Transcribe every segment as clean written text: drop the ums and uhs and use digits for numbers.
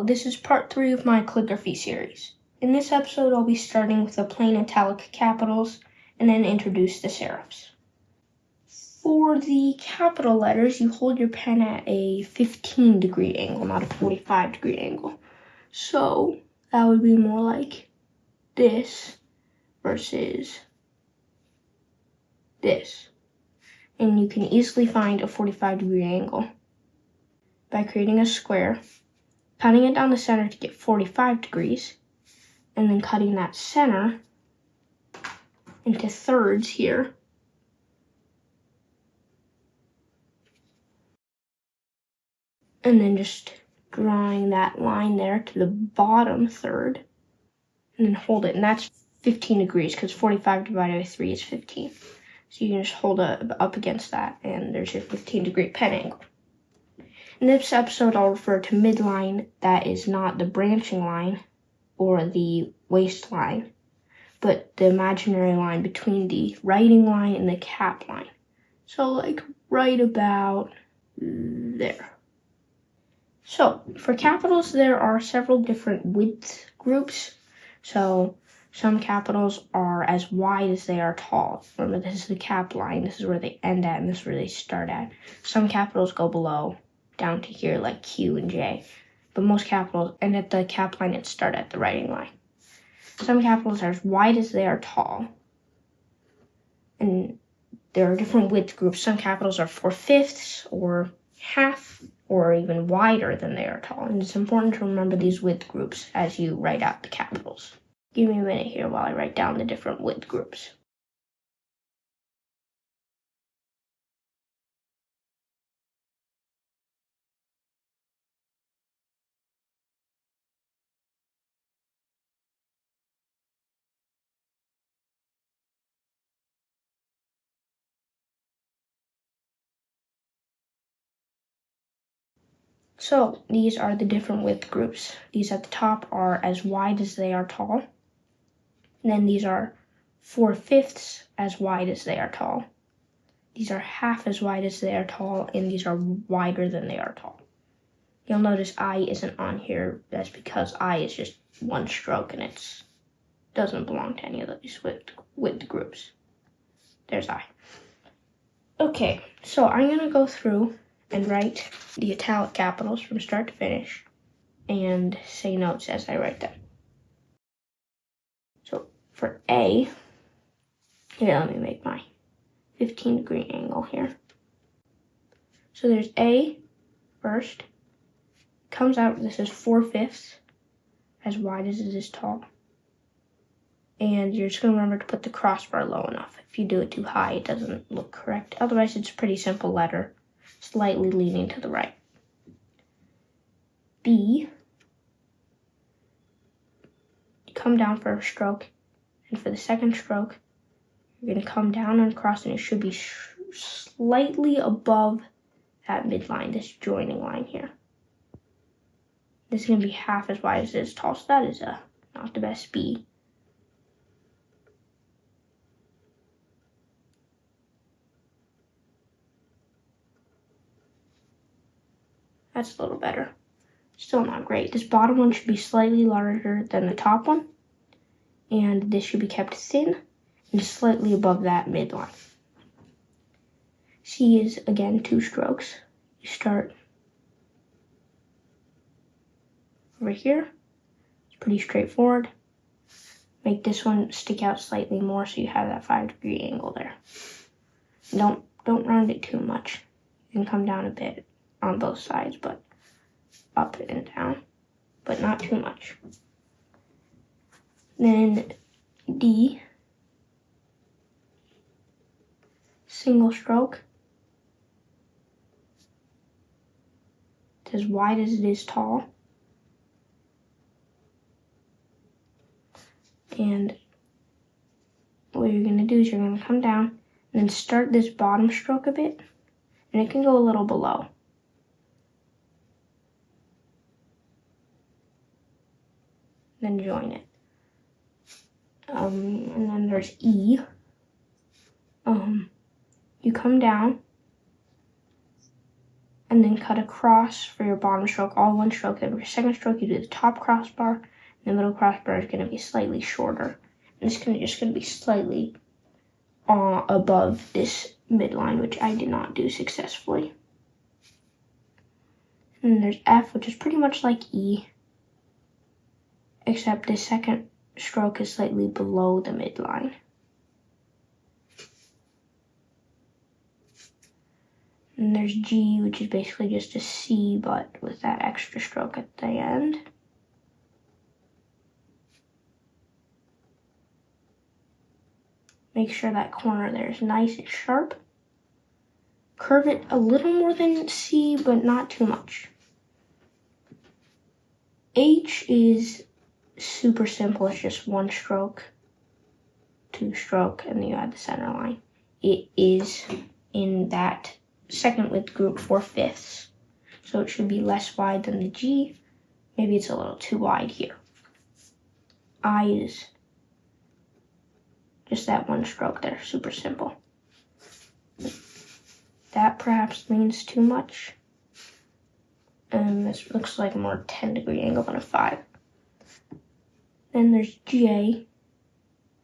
this is part 3 of my calligraphy series. In this episode, I'll be starting with the plain italic capitals and then introduce the serifs. For the capital letters, you hold your pen at a 15-degree angle, not a 45-degree angle. So that would be more like this versus this. And you can easily find a 45-degree angle by creating a square, cutting it down the center to get 45 degrees, and then cutting that center into thirds here. And then just drawing that line there to the bottom third, and then hold it. And that's 15 degrees because 45 divided by 3 is 15. So you can just hold it up against that, and there's your 15-degree pen angle. In this episode, I'll refer to midline that is not the branching line or the waistline, but the imaginary line between the writing line and the cap line. So like right about there. So for capitals, there are several different width groups. So some capitals are as wide as they are tall. Remember, this is the cap line. This is where they end at, and this is where they start at. Some capitals go below, down to here, like Q and J. But most capitals end at the cap line and start at the writing line. Some capitals are as wide as they are tall. And there are different width groups. Some capitals are 4/5 or half or even wider than they are tall. And it's important to remember these width groups as you write out the capitals. Give me a minute here while I write down the different width groups. So these are the different width groups. These at the top are as wide as they are tall. And then these are 4/5 as wide as they are tall. These are half as wide as they are tall, and these are wider than they are tall. You'll notice I isn't on here. That's because I is just one stroke, and it doesn't belong to any of these width groups. There's I. Okay, so I'm going to go through and write the italic capitals from start to finish and say notes as I write them. So for A, here, let me make my 15-degree angle here. So there's A first. Comes out, this is 4/5 as wide as it is tall. And you're just going to remember to put the crossbar low enough. If you do it too high, it doesn't look correct. Otherwise, it's a pretty simple letter, slightly leaning to the right. B, you come down for a stroke, and for the second stroke, you're going to come down and across, and it should be slightly above that midline, this joining line here. This is going to be half as wide as it is tall, so that is not the best speed. That's a little better. Still not great. This bottom one should be slightly larger than the top one, and this should be kept thin and slightly above that midline. C is, again, 2 strokes. You start over here. It's pretty straightforward. Make this one stick out slightly more so you have that 5-degree angle there. Don't round it too much. You can come down a bit on both sides, but up and down, but not too much. Then D, single stroke. It's as wide as it is tall. And what you're going to do is you're going to come down and then start this bottom stroke a bit, and it can go a little below. Then join it. And then there's E. You come down and then cut across for your bottom stroke, all one stroke. Then for your second stroke, you do the top crossbar, and the middle crossbar is going to be slightly shorter. And it's just going to be slightly above this midline, which I did not do successfully. And then there's F, which is pretty much like E, except the second stroke is slightly below the midline. And there's G, which is basically just a C, but with that extra stroke at the end. Make sure that corner there is nice and sharp. Curve it a little more than C, but not too much. H is super simple. It's just one stroke, two stroke, and then you add the center line. It is in that second width group 4/5, so it should be less wide than the G. Maybe it's a little too wide here. I is just that one stroke there, super simple. That perhaps leans too much. And this looks like a more 10-degree angle than a 5. Then there's J.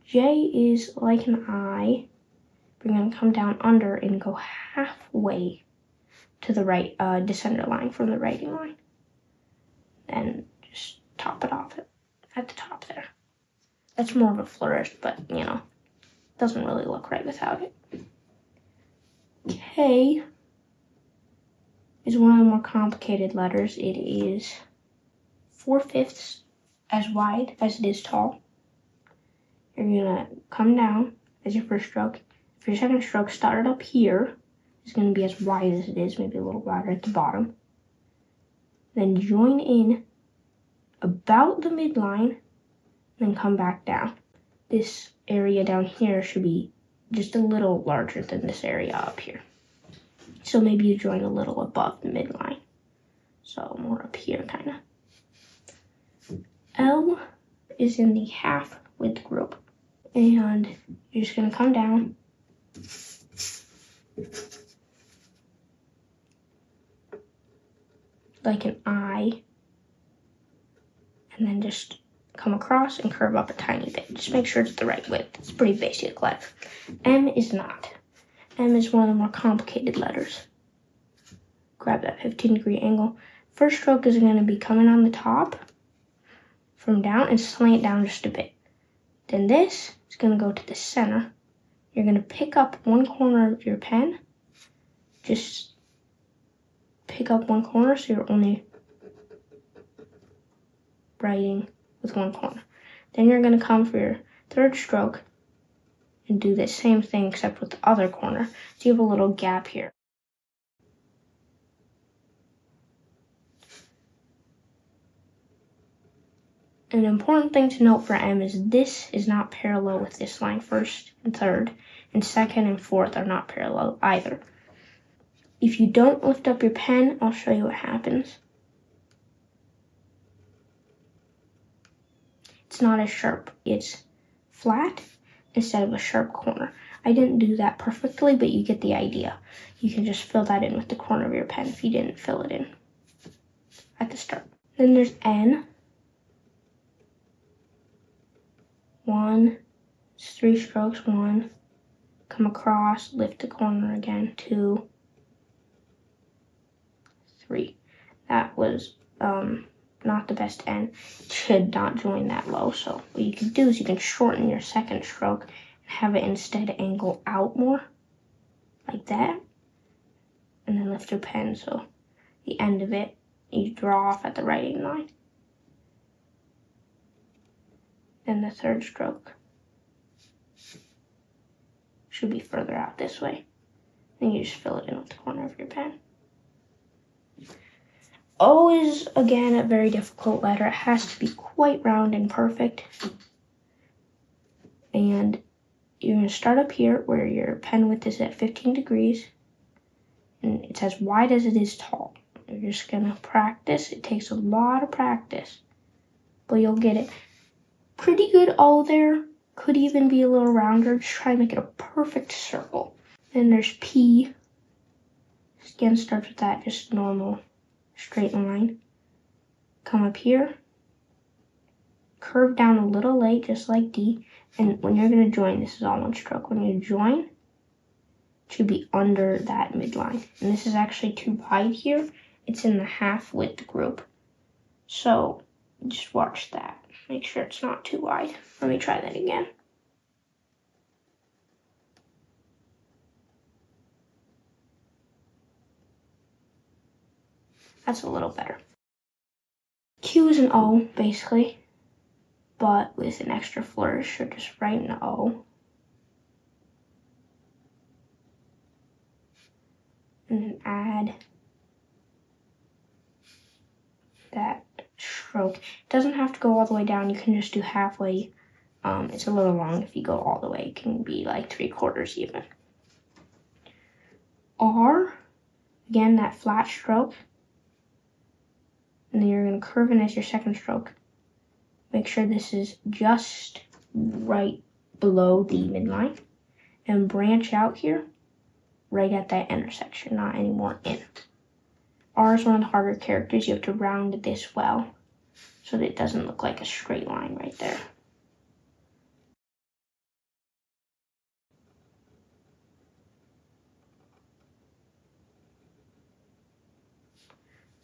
J is like an I. We're going to come down under and go halfway to the right descender line from the writing line. Then just top it off at the top there. That's more of a flourish, but you know, doesn't really look right without it. K is one of the more complicated letters. It is 4/5 as wide as it is tall. You're gonna come down as your first stroke. For your second stroke, start up here. It's gonna be as wide as it is, maybe a little wider at the bottom. Then join in about the midline, then come back down. This area down here should be just a little larger than this area up here. So maybe you join a little above the midline. So more up here, kind of. L is in the half width group. And you're just gonna come down. Like an I. And then just come across and curve up a tiny bit. Just make sure it's the right width. It's a pretty basic letter. M is not. M is one of the more complicated letters. Grab that 15-degree angle. First stroke is going to be coming on the top from down and slant down just a bit. Then this is going to go to the center. You're going to pick up one corner of your pen. Just pick up one corner so you're only writing with one corner. Then you're going to come for your third stroke and do the same thing except with the other corner. So you have a little gap here. An important thing to note for M is this is not parallel with this line. First and third, and second and fourth are not parallel either. If you don't lift up your pen, I'll show you what happens. It's not as sharp. It's flat instead of a sharp corner. I didn't do that perfectly, but you get the idea. You can just fill that in with the corner of your pen if you didn't fill it in at the start. Then there's N. 1, it's 3 strokes. 1, come across, lift the corner again. 2, 3. That was not the best N. It should not join that low. So what you can do is you can shorten your second stroke and have it instead angle out more, like that, and then lift your pen so the end of it you draw off at the writing line. Then the third stroke should be further out this way. Then you just fill it in with the corner of your pen. O is, again, a very difficult letter. It has to be quite round and perfect. And you're going to start up here where your pen width is at 15 degrees. And it's as wide as it is tall. You're just going to practice. It takes a lot of practice, but you'll get it. Pretty good O there. Could even be a little rounder. Just try to make it a perfect circle. Then there's P. Again, starts with that just normal straight line. Come up here, curve down a little late, just like D. And when you're going to join, this is all one stroke. When you join, it should be under that midline. And this is actually too wide here. It's in the half width group. So just watch that. Make sure it's not too wide. Let me try that again. That's a little better. Q is an O, basically, but with an extra flourish, so just write an O. And then add that stroke. It doesn't have to go all the way down. You can just do halfway. It's a little long if you go all the way. It can be like 3/4 even. R, again, that flat stroke. And then you're going to curve in as your second stroke. Make sure this is just right below the midline. And branch out here, right at that intersection, not anymore in. R is one of the harder characters. You have to round this well so that it doesn't look like a straight line right there.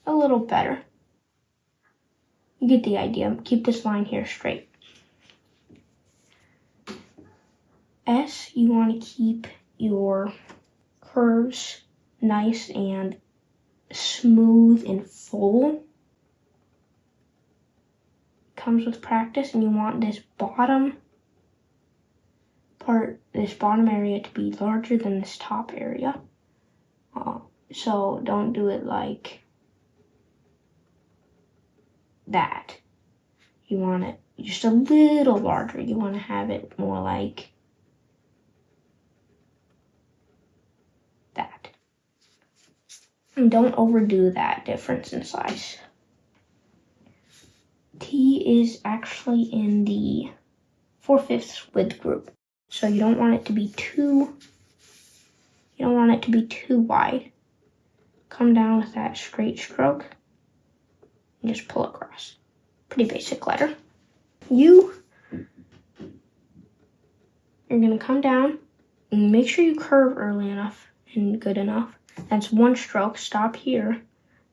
A little better. You get the idea. Keep this line here straight. S, you want to keep your curves nice and smooth and full. Comes with practice, and you want this bottom part, this bottom area to be larger than this top area. So don't do it like that. You want it just a little larger. You want to have it more like that. And don't overdo that difference in size. T is actually in the 4/5 width group. So you don't want it to be too wide. Come down with that straight stroke and just pull across. Pretty basic letter. U, you're gonna come down and make sure you curve early enough and good enough. That's one stroke, stop here,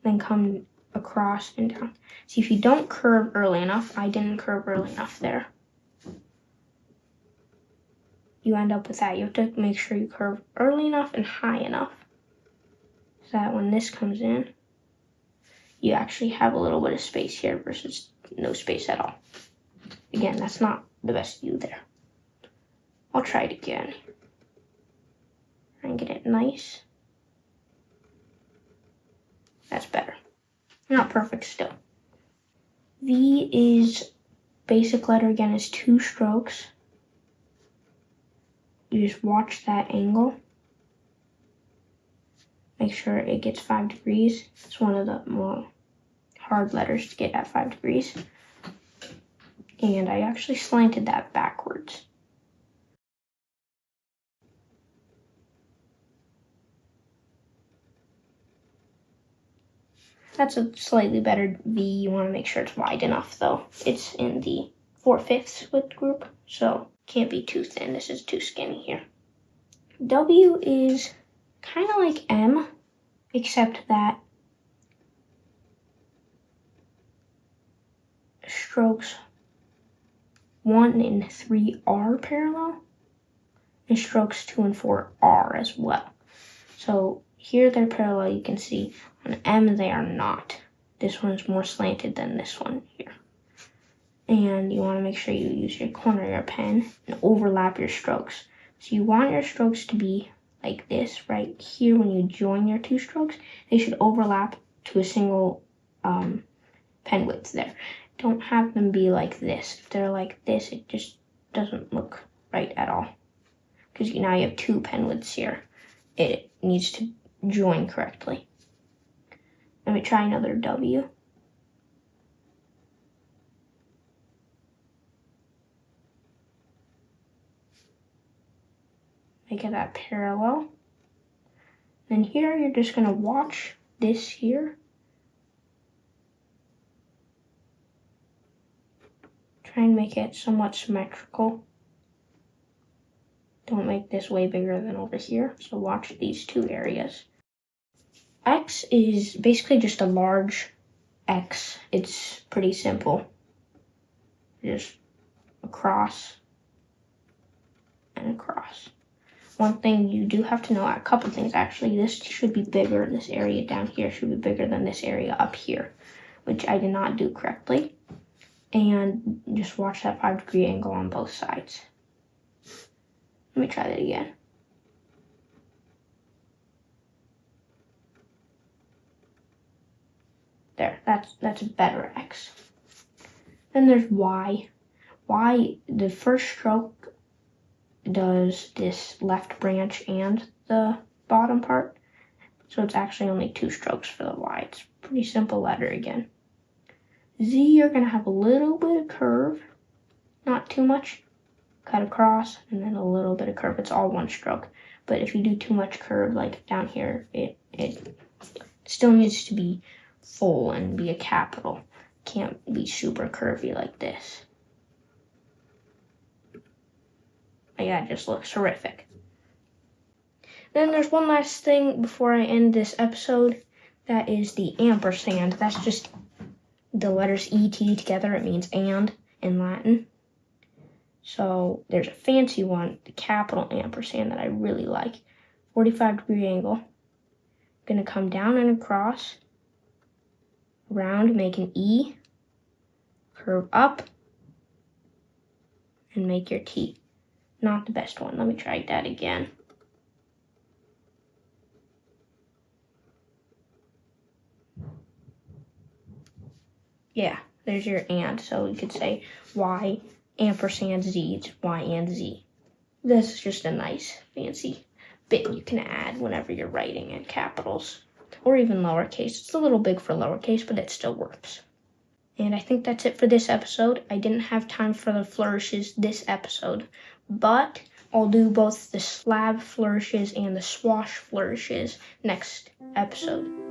then come across and down. See, if you don't curve early enough, I didn't curve early enough there, you end up with that. You have to make sure you curve early enough and high enough so that when this comes in, you actually have a little bit of space here versus no space at all. Again, that's not the best view there. I'll try it again. Try and get it nice. That's better. Not perfect still. V is basic letter again, is 2 strokes. You just watch that angle. Make sure it gets 5 degrees. It's one of the more hard letters to get at 5 degrees. And I actually slanted that backwards. That's a slightly better V. You want to make sure it's wide enough though. It's in the 4/5 width group, so can't be too thin. This is too skinny here. W is kind of like M, except that strokes 1 and 3 are parallel, and strokes 2 and 4 are as well. So here they're parallel, you can see. On M they are not. This one's more slanted than this one here. And you want to make sure you use your corner of your pen and overlap your strokes. So you want your strokes to be like this right here. When you join your 2 strokes, they should overlap to a single pen width there. Don't have them be like this. If they're like this, it just doesn't look right at all. Because now you have 2 pen widths here. It needs to join correctly. Let me try another W. Make it that parallel. Then here, you're just gonna watch this here. Try and make it somewhat symmetrical. Don't make this way bigger than over here. So watch these two areas. X is basically just a large X. It's pretty simple. Just across and across. One thing you do have to know, a couple things actually, this should be bigger, this area down here should be bigger than this area up here, which I did not do correctly. And just watch that 5-degree angle on both sides. Let me try that again. There, that's a better X. Then there's Y. Y, the first stroke does this left branch and the bottom part. So it's actually only 2 strokes for the Y. It's a pretty simple letter again. Z, you're gonna have a little bit of curve, not too much. Cut across and then a little bit of curve. It's all 1 stroke. But if you do too much curve, like down here, it still needs to be full and be a capital. Can't be super curvy like this. But yeah, it just looks horrific. Then there's one last thing before I end this episode. That is the ampersand. That's just the letters ET together. It means and in Latin. So there's a fancy one, the capital ampersand, that I really like. 45-degree angle. Gonna come down and across, around, make an E, curve up, and make your T. Not the best one. Let me try that again. Yeah, there's your and. So you could say Y ampersand Z. It's Y and Z. This is just a nice fancy bit you can add whenever you're writing in capitals or even lowercase. It's a little big for lowercase, but it still works. And I think that's it for this episode. I didn't have time for the flourishes this episode, but I'll do both the slab flourishes and the swash flourishes next episode.